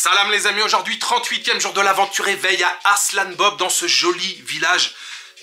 Salam les amis, aujourd'hui 38e jour de l'aventure éveil à Arslan Bob dans ce joli village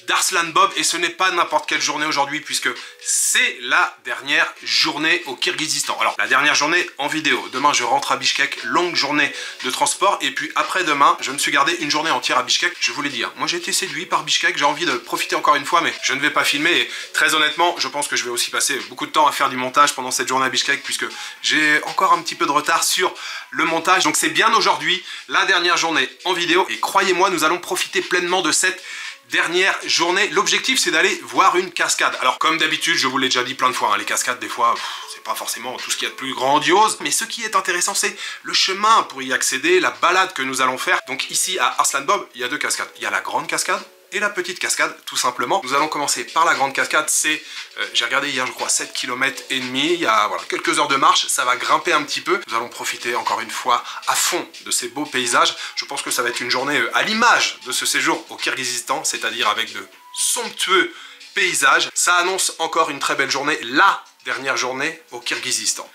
d'Arslan Bob. Et ce n'est pas n'importe quelle journée aujourd'hui puisque c'est la dernière journée au Kirghizistan. Alors la dernière journée en vidéo, demain je rentre à Bishkek, longue journée de transport. Et puis après-demain, je me suis gardé une journée entière à Bishkek. Je voulais dire, moi j'ai été séduit par Bishkek, j'ai envie de profiter encore une fois mais je ne vais pas filmer. Et très honnêtement, je pense que je vais aussi passer beaucoup de temps à faire du montage pendant cette journée à Bishkek puisque j'ai encore un petit peu de retard sur le montage. Donc c'est bien aujourd'hui la dernière journée en vidéo et croyez-moi, nous allons profiter pleinement de cette dernière journée. L'objectif c'est d'aller voir une cascade. Alors comme d'habitude, je vous l'ai déjà dit plein de fois, hein, les cascades des fois c'est pas forcément tout ce qu'il y a de plus grandiose, mais ce qui est intéressant c'est le chemin pour y accéder, la balade que nous allons faire. Donc ici à Arslan Bob, il y a deux cascades. Il y a la grande cascade et la petite cascade, tout simplement. Nous allons commencer par la grande cascade, c'est, j'ai regardé hier je crois 7,5 km, il y a voilà, quelques heures de marche, ça va grimper un petit peu. Nous allons profiter encore une fois à fond de ces beaux paysages. Je pense que ça va être une journée à l'image de ce séjour au Kirghizistan, c'est-à-dire avec de somptueux paysages. Ça annonce encore une très belle journée, la dernière journée au Kirghizistan.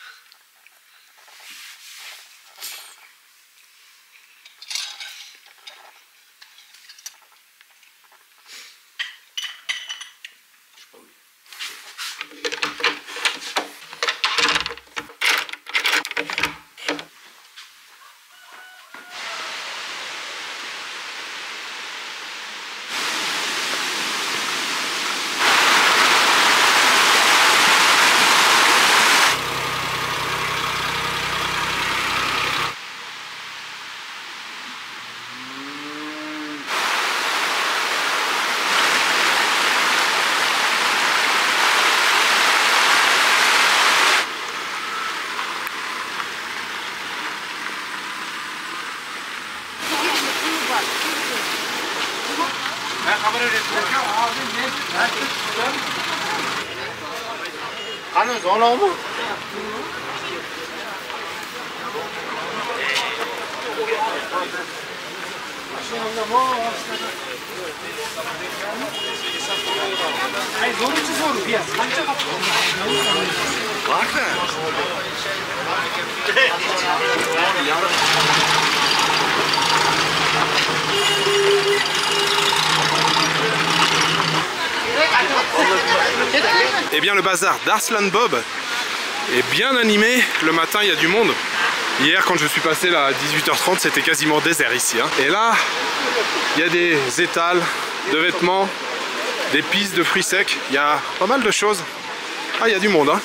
Eh bien le bazar d'Arslan Bob est bien animé, le matin il y a du monde. Hier quand je suis passé là à 18h30 c'était quasiment désert ici hein. Et là il y a des étals de vêtements, des pistes de fruits secs, il y a pas mal de choses. Ah il y a du monde hein.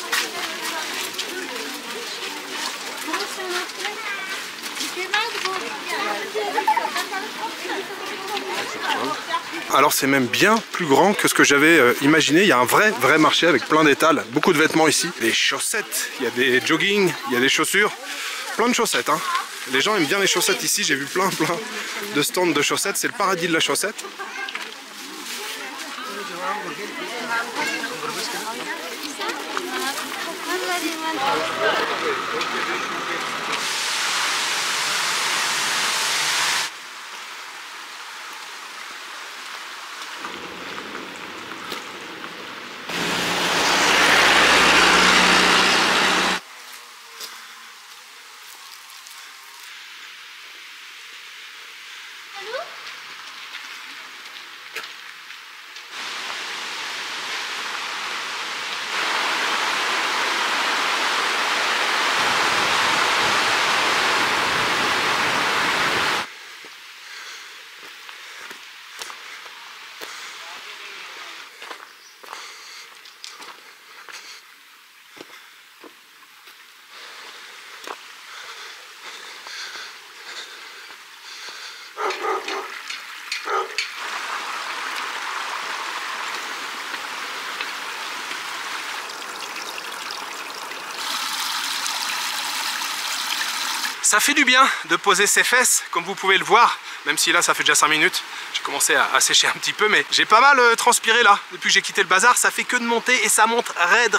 Alors c'est même bien plus grand que ce que j'avais imaginé. Il y a un vrai marché avec plein d'étals, beaucoup de vêtements ici. Des chaussettes, il y a des jogging, il y a des chaussures, plein de chaussettes hein. Les gens aiment bien les chaussettes ici, j'ai vu plein de stands de chaussettes, c'est le paradis de la chaussette. Ça fait du bien de poser ses fesses, comme vous pouvez le voir, même si là ça fait déjà 5 minutes. J'ai commencé à sécher un petit peu, mais j'ai pas mal transpiré là. Depuis que j'ai quitté le bazar, ça fait que de monter et ça monte raide.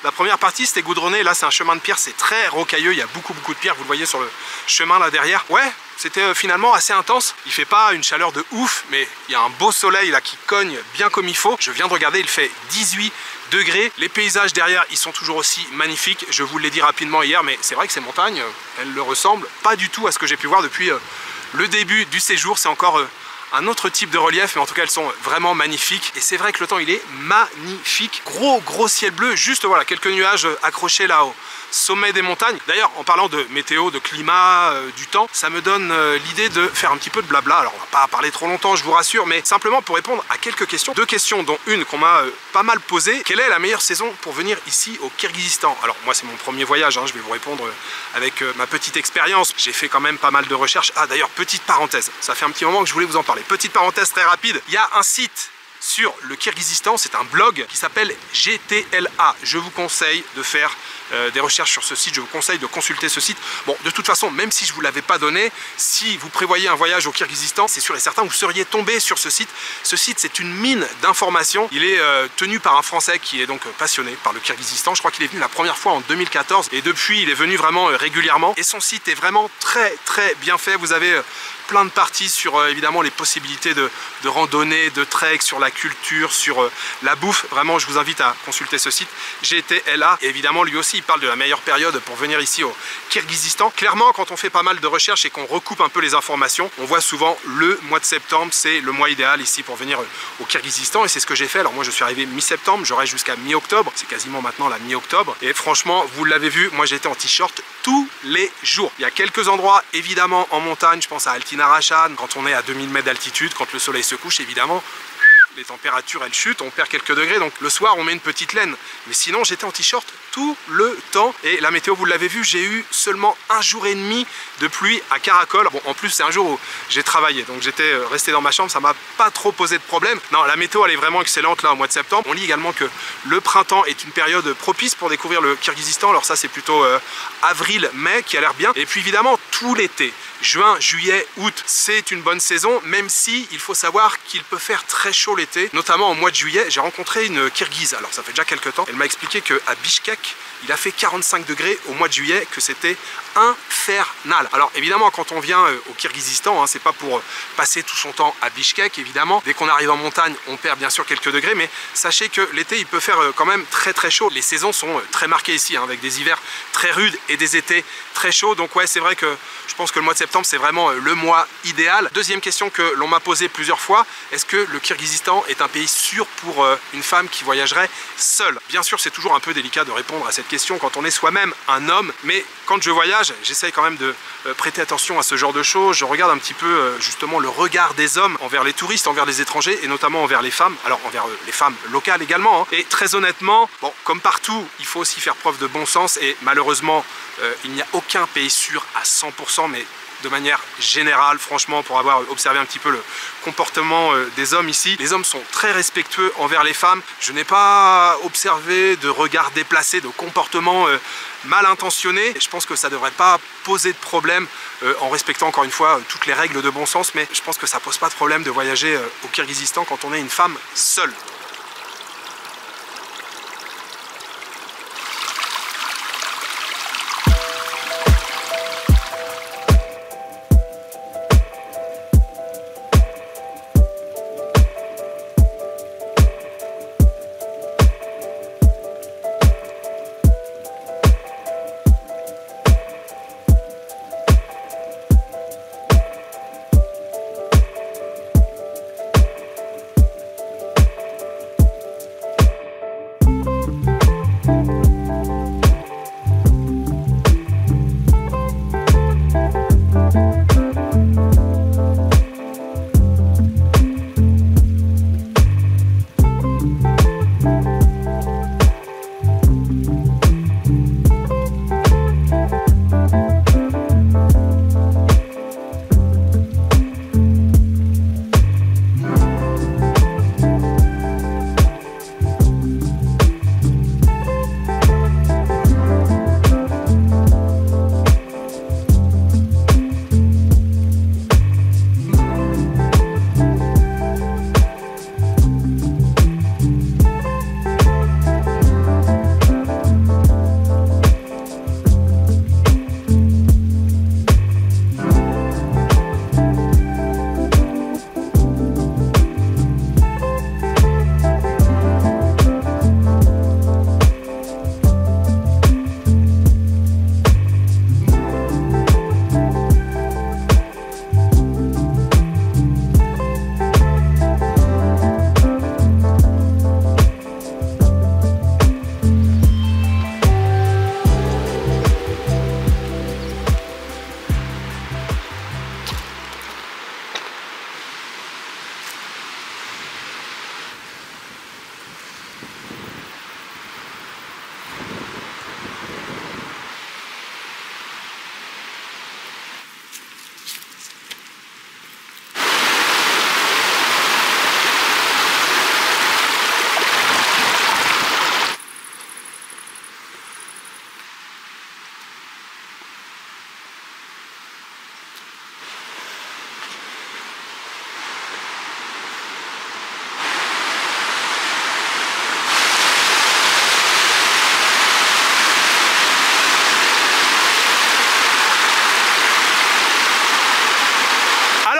La première partie c'était goudronné, là c'est un chemin de pierre, c'est très rocailleux, il y a beaucoup de pierres, vous le voyez sur le chemin là derrière. Ouais, c'était finalement assez intense. Il fait pas une chaleur de ouf, mais il y a un beau soleil là qui cogne bien comme il faut. Je viens de regarder, il fait 18 degrés. Les paysages derrière, ils sont toujours aussi magnifiques. Je vous l'ai dit rapidement hier, mais c'est vrai que ces montagnes, elles ne ressemblent pas du tout à ce que j'ai pu voir depuis le début du séjour. C'est encore un autre type de relief, mais en tout cas elles sont vraiment magnifiques. Et c'est vrai que le temps il est magnifique. Gros ciel bleu, juste voilà quelques nuages accrochés là-haut sommet des montagnes. D'ailleurs, en parlant de météo, de climat, du temps, ça me donne l'idée de faire un petit peu de blabla. Alors on va pas parler trop longtemps, je vous rassure, mais simplement pour répondre à quelques questions. Deux questions, dont une qu'on m'a pas mal posée. Quelle est la meilleure saison pour venir ici au Kirghizistan? Alors moi c'est mon premier voyage, hein, je vais vous répondre avec ma petite expérience. J'ai fait quand même pas mal de recherches. Ah d'ailleurs, petite parenthèse, ça fait un petit moment que je voulais vous en parler. Petite parenthèse très rapide, il y a un site sur le Kirghizistan, c'est un blog qui s'appelle GTLA. Je vous conseille de faire des recherches sur ce site, je vous conseille de consulter ce site. Bon, de toute façon, même si je ne vous l'avais pas donné, si vous prévoyez un voyage au Kirghizistan, c'est sûr et certain, vous seriez tombé sur ce site. Ce site, c'est une mine d'informations. Il est tenu par un Français qui est donc passionné par le Kirghizistan. Je crois qu'il est venu la première fois en 2014 et depuis, il est venu vraiment régulièrement. Et son site est vraiment très bien fait. Vous avez plein de parties sur évidemment les possibilités de randonnée, de trek, sur la culture, sur la bouffe. Vraiment, je vous invite à consulter ce site GTLA. Et évidemment, lui aussi, il parle de la meilleure période pour venir ici au Kirghizistan. Clairement, quand on fait pas mal de recherches et qu'on recoupe un peu les informations, on voit souvent le mois de septembre, c'est le mois idéal ici pour venir au Kirghizistan. Et c'est ce que j'ai fait. Alors moi, je suis arrivé mi-septembre, j'aurai jusqu'à mi-octobre. C'est quasiment maintenant la mi-octobre. Et franchement, vous l'avez vu, moi j'étais en t-shirt tous les jours. Il y a quelques endroits, évidemment, en montagne. Je pense à Altin Arashan, quand on est à 2000 mètres d'altitude, quand le soleil se couche, évidemment, les températures elles chutent, on perd quelques degrés, donc le soir on met une petite laine. Mais sinon j'étais en t-shirt tout le temps. Et la météo, vous l'avez vu, j'ai eu seulement 1 jour et demi de pluie à Karakol. Bon, en plus c'est un jour où j'ai travaillé, donc j'étais resté dans ma chambre, ça m'a pas trop posé de problème. Non, la météo elle est vraiment excellente là au mois de septembre. On lit également que le printemps est une période propice pour découvrir le Kirghizistan. Alors ça c'est plutôt avril-mai qui a l'air bien. Et puis évidemment tout l'été, juin, juillet, août, c'est une bonne saison, même si il faut savoir qu'il peut faire très chaud l'été, notamment au mois de juillet. J'ai rencontré une Kirghize, alors ça fait déjà quelques temps, elle m'a expliqué qu'à Bishkek, il a fait 45 degrés au mois de juillet, que c'était infernal. Alors évidemment, quand on vient au Kirghizistan, hein, c'est pas pour passer tout son temps à Bishkek, évidemment. Dès qu'on arrive en montagne, on perd bien sûr quelques degrés, mais sachez que l'été, il peut faire quand même très chaud. Les saisons sont très marquées ici, hein, avec des hivers très rudes et des étés très chauds. Donc ouais, c'est vrai que je pense que le mois de septembre, c'est vraiment le mois idéal. Deuxième question que l'on m'a posée plusieurs fois, est-ce que le Kirghizistan est un pays sûr pour une femme qui voyagerait seule? Bien sûr, c'est toujours un peu délicat de répondre à cette question quand on est soi-même un homme, mais quand je voyage, j'essaye quand même de prêter attention à ce genre de choses. Je regarde un petit peu justement le regard des hommes envers les touristes, envers les étrangers et notamment envers les femmes, alors envers les femmes locales également, hein. Et très honnêtement, bon, comme partout, il faut aussi faire preuve de bon sens et malheureusement, il n'y a aucun pays sûr à 100%, mais de manière générale, franchement, pour avoir observé un petit peu le comportement des hommes ici, les hommes sont très respectueux envers les femmes. Je n'ai pas observé de regard déplacé, de comportement mal intentionné. Je pense que ça ne devrait pas poser de problème en respectant encore une fois toutes les règles de bon sens, mais je pense que ça pose pas de problème de voyager au Kirghizistan quand on est une femme seule.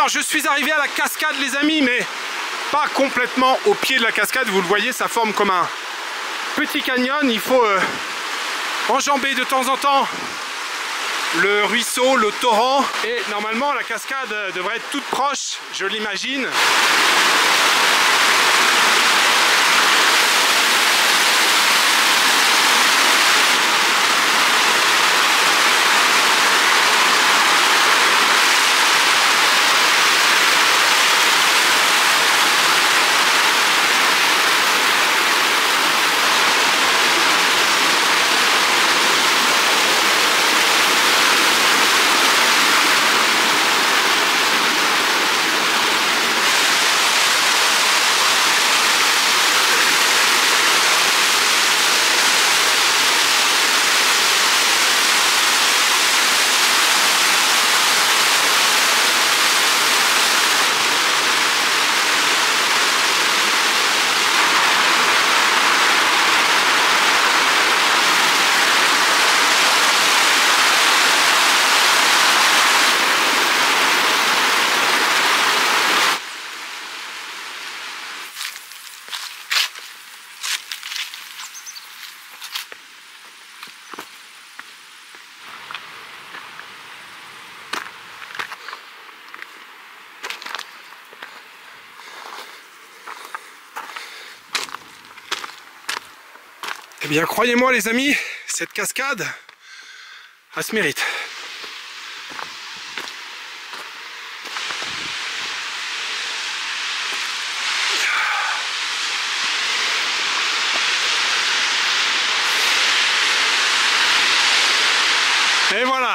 Alors je suis arrivé à la cascade les amis, mais pas complètement au pied de la cascade. Vous le voyez, ça forme comme un petit canyon. Il faut enjamber de temps en temps le ruisseau, le torrent. Et normalement la cascade devrait être toute proche, je l'imagine. Eh bien, croyez-moi les amis, cette cascade, elle se mérite. Et voilà.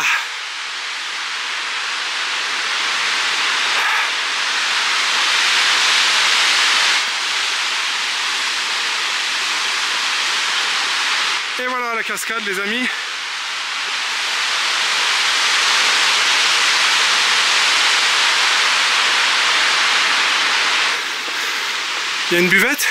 Et voilà la cascade les amis. Il y a une buvette.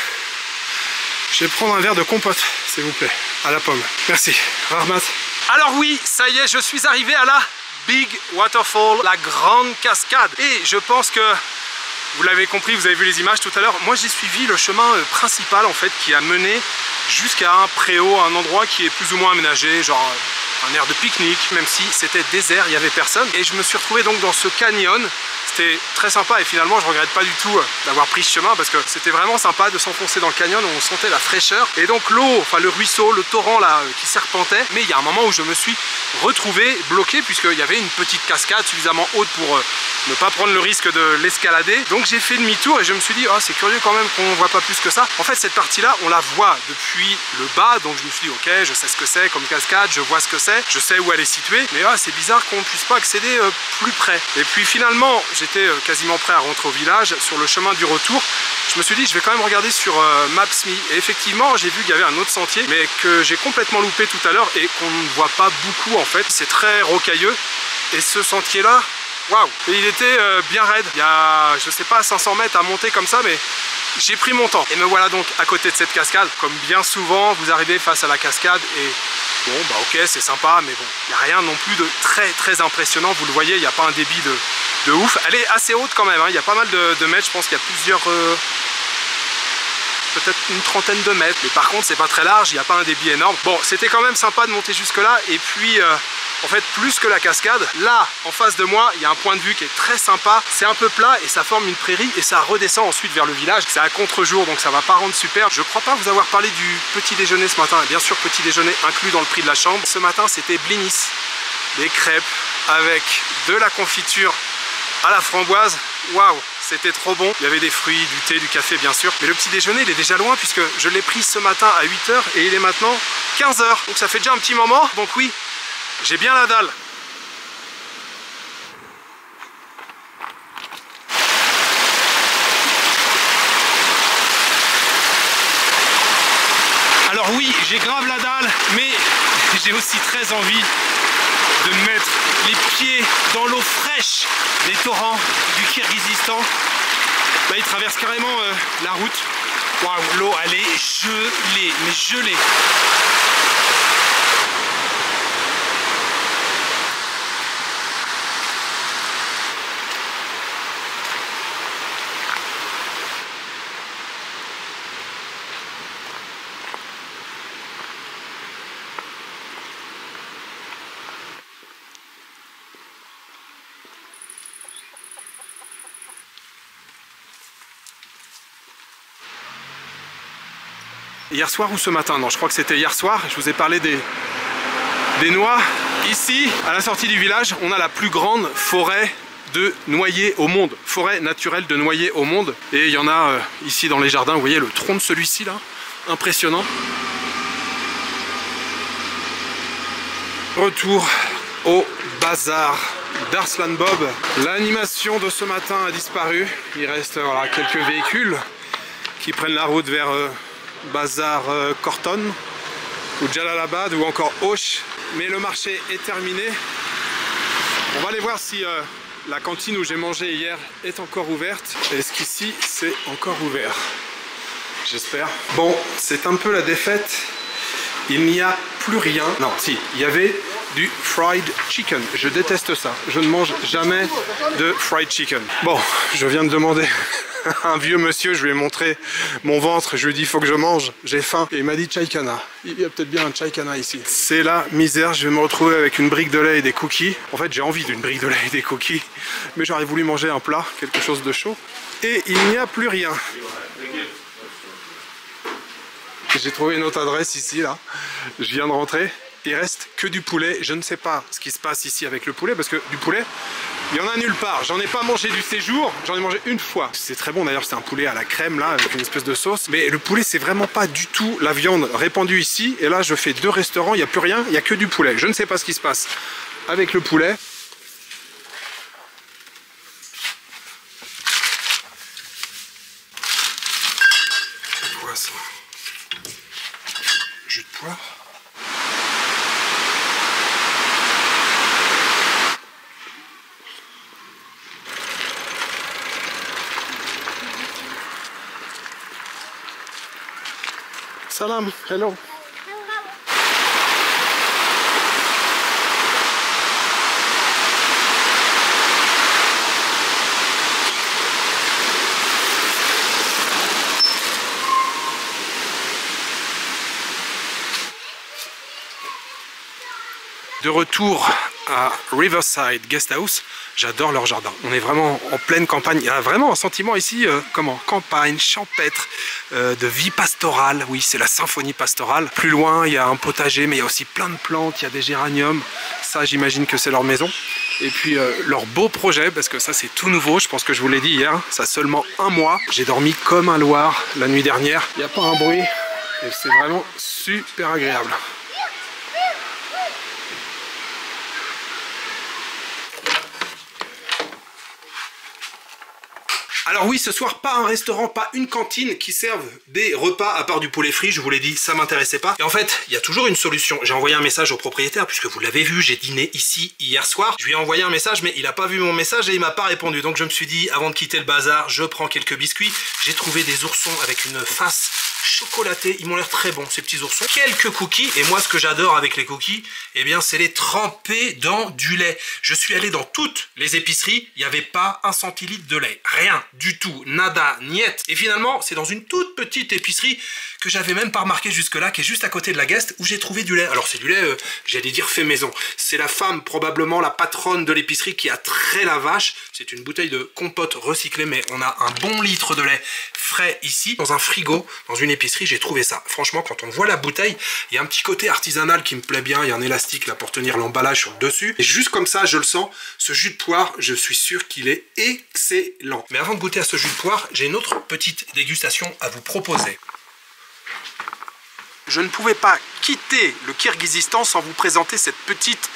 Je vais prendre un verre de compote, s'il vous plaît, à la pomme. Merci. Rahmat. Alors oui, ça y est, je suis arrivé à la Big Waterfall, la grande cascade. Et je pense que vous l'avez compris, vous avez vu les images tout à l'heure. Moi j'ai suivi le chemin principal en fait qui a mené jusqu'à un préau, un endroit qui est plus ou moins aménagé, genre un aire de pique-nique, même si c'était désert, il n'y avait personne. Et je me suis retrouvé donc dans ce canyon. C'était très sympa et finalement je regrette pas du tout d'avoir pris ce chemin parce que c'était vraiment sympa de s'enfoncer dans le canyon où on sentait la fraîcheur. Et donc l'eau, enfin le ruisseau, le torrent là qui serpentait. Mais il y a un moment où je me suis retrouvé bloqué puisqu'il y avait une petite cascade suffisamment haute pour ne pas prendre le risque de l'escalader. Donc j'ai fait demi-tour et je me suis dit, oh c'est curieux quand même qu'on voit pas plus que ça. En fait cette partie là on la voit depuis le bas, donc je me suis dit ok, je sais ce que c'est comme cascade, je vois ce que c'est, je sais où elle est située, mais c'est bizarre qu'on ne puisse pas accéder plus près. Et puis finalement j'étais quasiment prêt à rentrer au village. Sur le chemin du retour je me suis dit je vais quand même regarder sur Maps.me et effectivement j'ai vu qu'il y avait un autre sentier mais que j'ai complètement loupé tout à l'heure et qu'on ne voit pas beaucoup en fait. C'est très rocailleux et ce sentier là, waouh, il était bien raide. Il y a, je sais pas, 500 mètres à monter comme ça, mais j'ai pris mon temps. Et me voilà donc à côté de cette cascade. Comme bien souvent, vous arrivez face à la cascade et bon, bah ok, c'est sympa, mais bon, il n'y a rien non plus de très impressionnant. Vous le voyez, il n'y a pas un débit de ouf. Elle est assez haute quand même, hein. Il y a pas mal de mètres, je pense qu'il y a plusieurs... peut-être une trentaine de mètres. Mais par contre, c'est pas très large, il n'y a pas un débit énorme. Bon, c'était quand même sympa de monter jusque là. Et puis... en fait, plus que la cascade, là, en face de moi, il y a un point de vue qui est très sympa. C'est un peu plat et ça forme une prairie et ça redescend ensuite vers le village. C'est à contre-jour, donc ça va pas rendre super. Je crois pas vous avoir parlé du petit déjeuner ce matin. Et bien sûr, petit déjeuner inclus dans le prix de la chambre. Ce matin, c'était blinis, des crêpes avec de la confiture à la framboise. Waouh, c'était trop bon. Il y avait des fruits, du thé, du café bien sûr. Mais le petit déjeuner, il est déjà loin puisque je l'ai pris ce matin à 8 h et il est maintenant 15 h. Donc ça fait déjà un petit moment. Donc oui, j'ai bien la dalle. Alors oui, j'ai grave la dalle, mais j'ai aussi très envie de mettre les pieds dans l'eau fraîche des torrents du Kirghizistan. Là, il traverse carrément la route. Waouh, l'eau, elle est gelée, mais gelée. Hier soir ou ce matin? Non, je crois que c'était hier soir. Je vous ai parlé des noix. Ici, à la sortie du village, on a la plus grande forêt de noyers au monde. Forêt naturelle de noyers au monde. Et il y en a ici dans les jardins. Vous voyez le tronc de celui-ci là? Impressionnant. Retour au bazar d'Arslan Bob. L'animation de ce matin a disparu. Il reste voilà, quelques véhicules qui prennent la route vers Bazar Korton ou Jalalabad ou encore Auch. Mais le marché est terminé. On va aller voir si la cantine où j'ai mangé hier est encore ouverte. Est-ce qu'ici c'est encore ouvert? J'espère. Bon, c'est un peu la défaite. Il n'y a plus rien. Non, si, il y avait du fried chicken. Je déteste ça. Je ne mange jamais de fried chicken. Bon, je viens de demander à un vieux monsieur, je lui ai montré mon ventre. Je lui ai dit, il faut que je mange, j'ai faim. Et il m'a dit chaikana. Il y a peut-être bien un chaikana ici. C'est la misère. Je vais me retrouver avec une brique de lait et des cookies. En fait, j'ai envie d'une brique de lait et des cookies. Mais j'aurais voulu manger un plat, quelque chose de chaud. Et il n'y a plus rien. J'ai trouvé une autre adresse ici, là. Je viens de rentrer. Il reste que du poulet. Je ne sais pas ce qui se passe ici avec le poulet, parce que du poulet, il y en a nulle part. J'en ai pas mangé du séjour, j'en ai mangé une fois. C'est très bon d'ailleurs, c'est un poulet à la crème, là, avec une espèce de sauce. Mais le poulet, c'est vraiment pas du tout la viande répandue ici. Et là, je fais 2 restaurants, il n'y a plus rien, il n'y a que du poulet. Je ne sais pas ce qui se passe avec le poulet. Voilà ça. Jus de poire. Salam, hello. De retour à Riverside Guesthouse, j'adore leur jardin. On est vraiment en pleine campagne. Il y a vraiment un sentiment ici, campagne, champêtre, de vie pastorale. Oui, c'est la symphonie pastorale. Plus loin, il y a un potager, mais il y a aussi plein de plantes. Il y a des géraniums. Ça, j'imagine que c'est leur maison. Et puis leur beau projet, parce que ça c'est tout nouveau. Je pense que je vous l'ai dit hier. Ça a seulement 1 mois. J'ai dormi comme un loir la nuit dernière. Il n'y a pas un bruit. Et c'est vraiment super agréable. Alors oui, ce soir, pas un restaurant, pas une cantine qui serve des repas à part du poulet frit. Je vous l'ai dit, ça m'intéressait pas. Et en fait, il y a toujours une solution. J'ai envoyé un message au propriétaire, puisque vous l'avez vu, j'ai dîné ici hier soir. Je lui ai envoyé un message, mais il n'a pas vu mon message et il m'a pas répondu. Donc je me suis dit, avant de quitter le bazar, je prends quelques biscuits. J'ai trouvé des oursons avec une face chocolatés, ils m'ont l'air très bons ces petits oursons. Quelques cookies, et moi ce que j'adore avec les cookies, eh bien c'est les tremper dans du lait. Je suis allé dans toutes les épiceries, il n'y avait pas 1 centilitre de lait, rien du tout, nada, niet. Et finalement c'est dans une toute petite épicerie que j'avais même pas remarqué jusque là, qui est juste à côté de la Guest, où j'ai trouvé du lait. Alors c'est du lait, j'allais dire fait maison. C'est la femme, probablement la patronne de l'épicerie, qui a trait la vache. C'est une bouteille de compote recyclée, mais on a un bon litre de lait frais ici, dans un frigo, dans une épicerie. J'ai trouvé ça. Franchement, quand on voit la bouteille, il y a un petit côté artisanal qui me plaît bien. Il y a un élastique là pour tenir l'emballage sur le dessus. Et juste comme ça, je le sens, ce jus de poire, je suis sûr qu'il est excellent. Mais avant de goûter à ce jus de poire, j'ai une autre petite dégustation à vous proposer. Je ne pouvais pas quitter le Kirghizistan sans vous présenter cette petite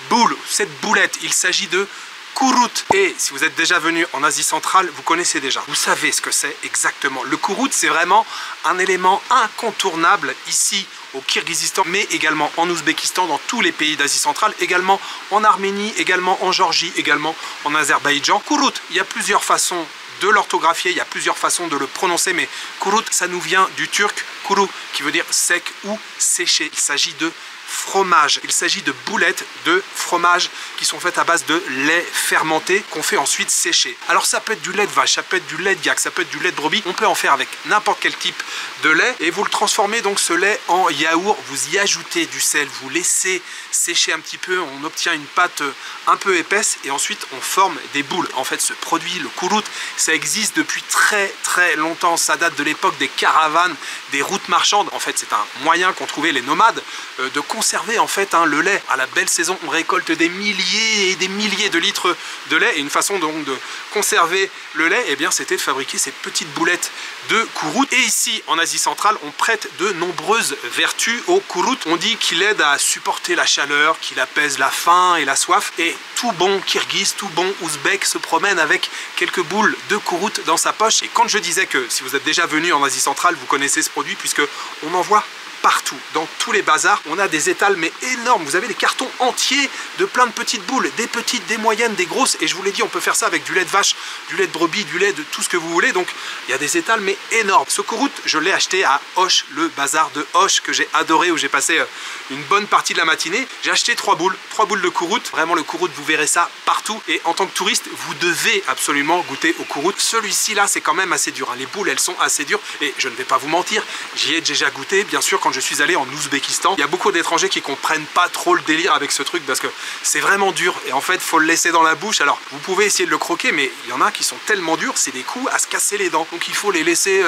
boule, cette boulette. Il s'agit de Kourut. Et si vous êtes déjà venu en Asie centrale, vous connaissez déjà. Vous savez ce que c'est exactement. Le Kourut, c'est vraiment un élément incontournable ici au Kirghizistan, mais également en Ouzbékistan, dans tous les pays d'Asie centrale, également en Arménie, également en Géorgie, également en Azerbaïdjan. Kourut, il y a plusieurs façons de l'orthographier, il y a plusieurs façons de le prononcer, mais Kourut, ça nous vient du turc kuru, qui veut dire sec ou séché. Il s'agit de fromage. Il s'agit de boulettes de fromage qui sont faites à base de lait fermenté qu'on fait ensuite sécher. Alors ça peut être du lait de vache, ça peut être du lait de yak, ça peut être du lait de brebis. On peut en faire avec n'importe quel type de lait et vous le transformez donc ce lait en yaourt. Vous y ajoutez du sel, vous laissez sécher un petit peu, on obtient une pâte un peu épaisse et ensuite on forme des boules. En fait ce produit, le kourout, ça existe depuis très longtemps. Ça date de l'époque des caravanes, des routes marchandes. En fait c'est un moyen qu'ont trouvé les nomades de conserver en fait le lait. À la belle saison on récolte des milliers et des milliers de litres de lait et une façon donc de conserver le lait, eh bien c'était de fabriquer ces petites boulettes de kourout. Et ici en Asie centrale on prête de nombreuses vertus au kourout. On dit qu'il aide à supporter la chaleur, qu'il apaise la faim et la soif, et tout bon kirghiz, tout bon ouzbek se promène avec quelques boules de kourout dans sa poche. Et quand je disais que si vous êtes déjà venu en Asie centrale, vous connaissez ce produit puisque on en voit partout, dans tous les bazars. On a des étals mais énormes, vous avez des cartons entiers de plein de petites boules, des petites, des moyennes, des grosses, et je vous l'ai dit, on peut faire ça avec du lait de vache, du lait de brebis, du lait de tout ce que vous voulez, donc il y a des étals mais énormes. Ce kourout, je l'ai acheté à Auch, le bazar de Auch, que j'ai adoré, où j'ai passé une bonne partie de la matinée. J'ai acheté 3 boules de kourout. Vraiment le kourout, vous verrez ça partout, et en tant que touriste, vous devez absolument goûter au kourout. Celui-ci là, c'est quand même assez dur, les boules, elles sont assez dures, et je ne vais pas vous mentir, j'y ai déjà goûté, bien sûr, quand je suis allé en Ouzbékistan. Il y a beaucoup d'étrangers qui comprennent pas trop le délire avec ce truc parce que c'est vraiment dur et en fait faut le laisser dans la bouche. Alors vous pouvez essayer de le croquer, mais il y en a qui sont tellement durs, c'est des coups à se casser les dents, donc il faut les laisser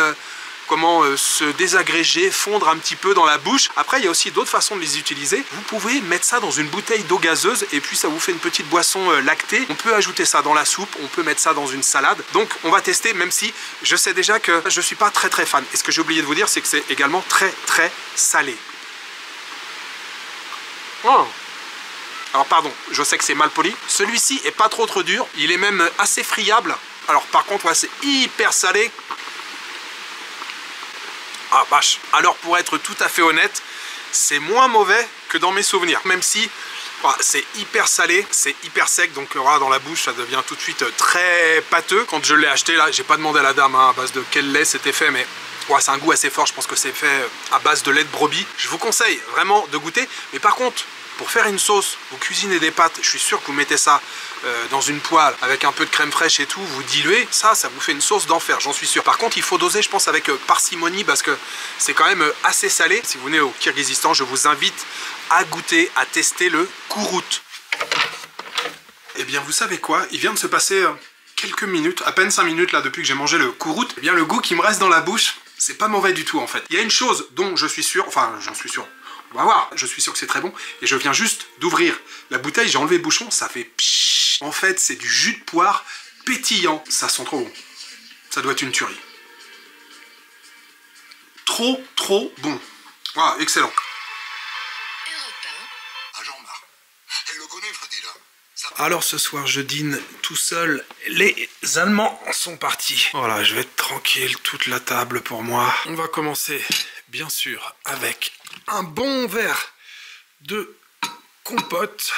se désagréger, fondre un petit peu dans la bouche. Après il y a aussi d'autres façons de les utiliser. Vous pouvez mettre ça dans une bouteille d'eau gazeuse et puis ça vous fait une petite boisson lactée. On peut ajouter ça dans la soupe, on peut mettre ça dans une salade. Donc on va tester, même si je sais déjà que je suis pas très fan. Et ce que j'ai oublié de vous dire, c'est que c'est également très salé. Oh. Alors pardon, je sais que c'est mal poli. Celui-ci est pas trop dur, il est même assez friable. Alors par contre ouais, c'est hyper salé. Ah vache. Alors pour être tout à fait honnête, c'est moins mauvais que dans mes souvenirs. Même si c'est hyper salé, c'est hyper sec, donc dans la bouche ça devient tout de suite très pâteux. Quand je l'ai acheté là, j'ai pas demandé à la dame à base de quel lait c'était fait, mais c'est un goût assez fort. Je pense que c'est fait à base de lait de brebis. Je vous conseille vraiment de goûter. Mais par contre, pour faire une sauce, vous cuisinez des pâtes, je suis sûr que vous mettez ça dans une poêle avec un peu de crème fraîche et tout, vous diluez, ça vous fait une sauce d'enfer, j'en suis sûr. Par contre, il faut doser, je pense, avec parcimonie parce que c'est quand même assez salé. Si vous venez au Kirghizistan, je vous invite à goûter, à tester le kourout. Eh bien, vous savez quoi? Il vient de se passer quelques minutes, à peine 5 minutes là, depuis que j'ai mangé le kourout. Eh bien, le goût qui me reste dans la bouche, c'est pas mauvais du tout en fait. Il y a une chose dont je suis sûr, enfin, j'en suis sûr. On va voir, je suis sûr que c'est très bon. Et je viens juste d'ouvrir la bouteille, j'ai enlevé le bouchon, ça fait pshhh. En fait, c'est du jus de poire pétillant. Ça sent trop bon. Ça doit être une tuerie. Trop bon. Voilà, excellent. Alors ce soir, je dîne tout seul. Les Allemands sont partis. Voilà, je vais être tranquille, toute la table pour moi. On va commencer, bien sûr, avec un bon verre de compote.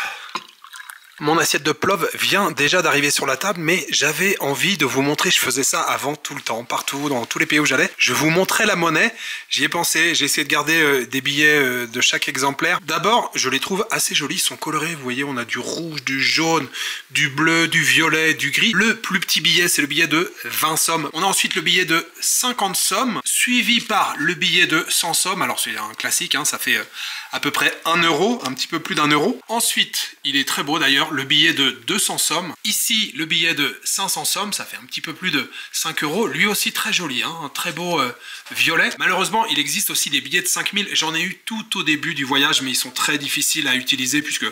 Mon assiette de plov vient déjà d'arriver sur la table, mais j'avais envie de vous montrer, je faisais ça avant tout le temps, partout, dans tous les pays où j'allais. Je vous montrais la monnaie, j'y ai pensé, j'ai essayé de garder des billets de chaque exemplaire. D'abord, je les trouve assez jolis, ils sont colorés, vous voyez, on a du rouge, du jaune, du bleu, du violet, du gris. Le plus petit billet, c'est le billet de 20 sommes. On a ensuite le billet de 50 sommes, suivi par le billet de 100 sommes. Alors c'est un classique, hein, ça fait à peu près 1 euro, un petit peu plus d'1 euro. Ensuite, il est très beau d'ailleurs, le billet de 200 sommes. Ici, le billet de 500 sommes, ça fait un petit peu plus de 5 euros. Lui aussi très joli, hein, un très beau violet. Malheureusement, il existe aussi des billets de 5000. J'en ai eu tout au début du voyage, mais ils sont très difficiles à utiliser puisque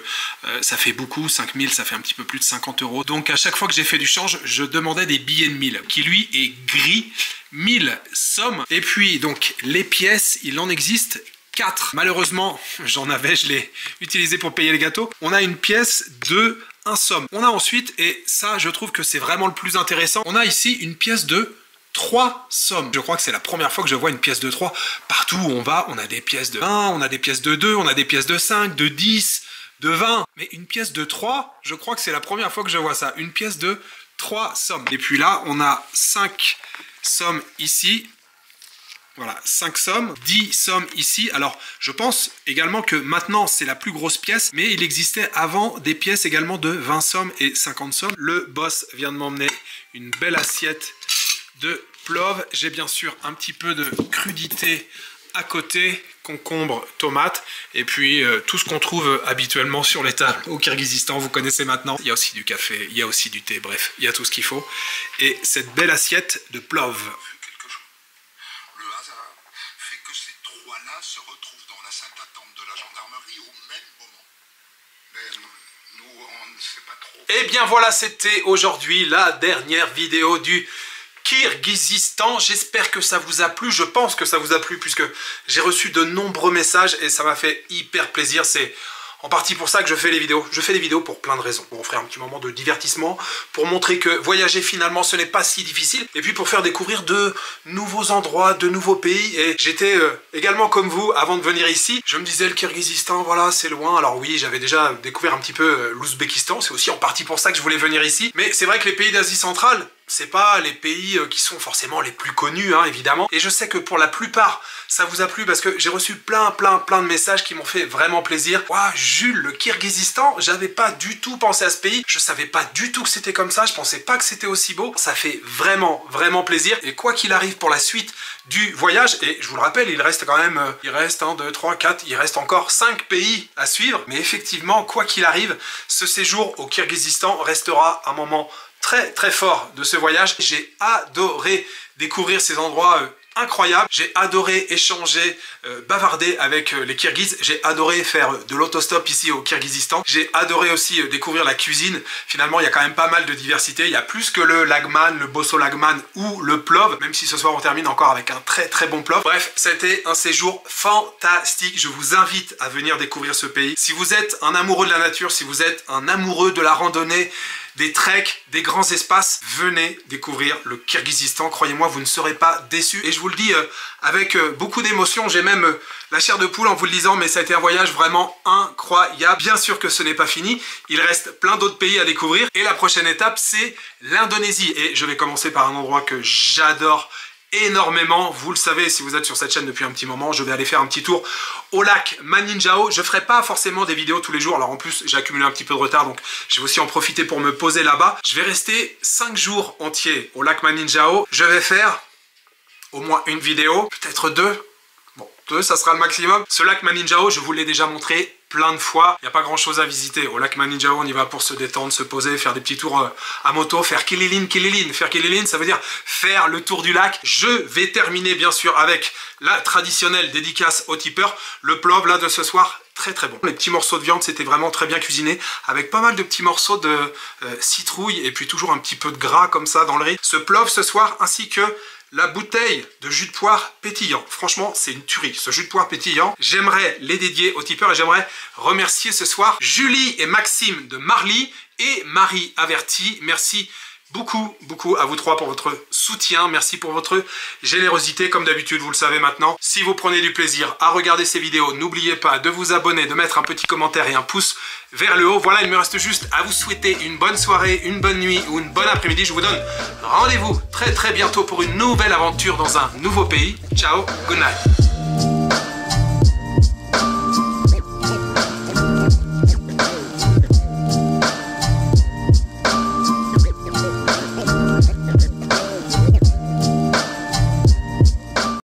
ça fait beaucoup. 5000, ça fait un petit peu plus de 50 euros. Donc à chaque fois que j'ai fait du change, je demandais des billets de 1000, qui lui est gris, 1000 sommes. Et puis donc les pièces, il en existe 4. Malheureusement, j'en avais, je l'ai utilisé pour payer les gâteaux. On a une pièce de 1 somme. On a ensuite, et ça je trouve que c'est vraiment le plus intéressant, on a ici une pièce de 3 sommes. Je crois que c'est la première fois que je vois une pièce de 3. Partout où on va, on a des pièces de 1, on a des pièces de 2, on a des pièces de 5, de 10, de 20. Mais une pièce de 3, je crois que c'est la première fois que je vois ça. Une pièce de 3 sommes. Et puis là, on a 5 sommes ici. Voilà, 5 sommes, 10 sommes ici. Alors, je pense également que maintenant, c'est la plus grosse pièce, mais il existait avant des pièces également de 20 sommes et 50 sommes. Le boss vient de m'emmener une belle assiette de plov. J'ai bien sûr un petit peu de crudité à côté, concombre, tomates, et puis tout ce qu'on trouve habituellement sur les tables au Kirghizistan, vous connaissez maintenant. Il y a aussi du café, il y a aussi du thé, bref, il y a tout ce qu'il faut. Et cette belle assiette de plov. Se retrouvent dans la salle d'attente de la gendarmerie au même moment. Mais nous, on ne sait pas trop. Et bien voilà, c'était aujourd'hui la dernière vidéo du Kirghizistan. J'espère que ça vous a plu. Je pense que ça vous a plu puisque j'ai reçu de nombreux messages et ça m'a fait hyper plaisir. C'est en partie pour ça que je fais les vidéos. Je fais les vidéos pour plein de raisons. Pour offrir un petit moment de divertissement, pour montrer que voyager finalement ce n'est pas si difficile, et puis pour faire découvrir de nouveaux endroits, de nouveaux pays. Et j'étais également comme vous, avant de venir ici, je me disais le Kirghizistan, voilà, c'est loin. Alors oui, j'avais déjà découvert un petit peu l'Ouzbékistan, c'est aussi en partie pour ça que je voulais venir ici. Mais c'est vrai que les pays d'Asie centrale, c'est pas les pays qui sont forcément les plus connus, hein, évidemment. Et je sais que pour la plupart, ça vous a plu parce que j'ai reçu plein de messages qui m'ont fait vraiment plaisir. Ouah, Jules, le Kirghizistan, j'avais pas du tout pensé à ce pays. Je savais pas du tout que c'était comme ça. Je pensais pas que c'était aussi beau. Ça fait vraiment plaisir. Et quoi qu'il arrive pour la suite du voyage, et je vous le rappelle, il reste quand même, il reste 1, 2, 3, 4, il reste encore 5 pays à suivre. Mais effectivement, quoi qu'il arrive, ce séjour au Kirghizistan restera un moment très fort de ce voyage. J'ai adoré découvrir ces endroits incroyables. J'ai adoré échanger, bavarder avec les Kirghizes. J'ai adoré faire de l'autostop ici au Kirghizistan. J'ai adoré aussi découvrir la cuisine. Finalement, il y a quand même pas mal de diversité. Il y a plus que le lagman, le bosso lagman ou le plov, même si ce soir on termine encore avec un très bon plov. Bref, c'était un séjour fantastique. Je vous invite à venir découvrir ce pays. Si vous êtes un amoureux de la nature, si vous êtes un amoureux de la randonnée, des treks, des grands espaces, venez découvrir le Kirghizistan. Croyez-moi, vous ne serez pas déçus. Et je vous le dis avec beaucoup d'émotion, j'ai même la chair de poule en vous le disant, mais ça a été un voyage vraiment incroyable. Bien sûr que ce n'est pas fini, il reste plein d'autres pays à découvrir. Et la prochaine étape, c'est l'Indonésie. Et je vais commencer par un endroit que j'adore énormément. Vous le savez, si vous êtes sur cette chaîne depuis un petit moment, je vais aller faire un petit tour au lac Maninjao. Je ferai pas forcément des vidéos tous les jours. Alors en plus, j'ai accumulé un petit peu de retard, donc je vais aussi en profiter pour me poser là-bas. Je vais rester 5 jours entiers au lac Maninjao. Je vais faire au moins une vidéo, peut-être 2. Bon, 2, ça sera le maximum. Ce lac Maninjao, je vous l'ai déjà montré plein de fois. Il n'y a pas grand chose à visiter. Au lac Maninjao, on y va pour se détendre, se poser, faire des petits tours à moto, faire kililin. Faire kililin, ça veut dire faire le tour du lac. Je vais terminer bien sûr avec la traditionnelle dédicace au tipeur. Le plov là de ce soir, très bon. Les petits morceaux de viande, c'était vraiment très bien cuisiné, avec pas mal de petits morceaux de citrouille et puis toujours un petit peu de gras comme ça dans le riz. Ce plov ce soir, ainsi que la bouteille de jus de poire pétillant. Franchement, c'est une tuerie, ce jus de poire pétillant. J'aimerais les dédier aux tipeurs et j'aimerais remercier ce soir Julie et Maxime de Marly et Marie Averti. Merci beaucoup à vous trois pour votre soutien. Merci pour votre générosité. Comme d'habitude, vous le savez maintenant. Si vous prenez du plaisir à regarder ces vidéos, n'oubliez pas de vous abonner, de mettre un petit commentaire et un pouce vers le haut. Voilà, il me reste juste à vous souhaiter une bonne soirée, une bonne nuit ou une bonne après-midi. Je vous donne rendez-vous très bientôt pour une nouvelle aventure dans un nouveau pays. Ciao, good night.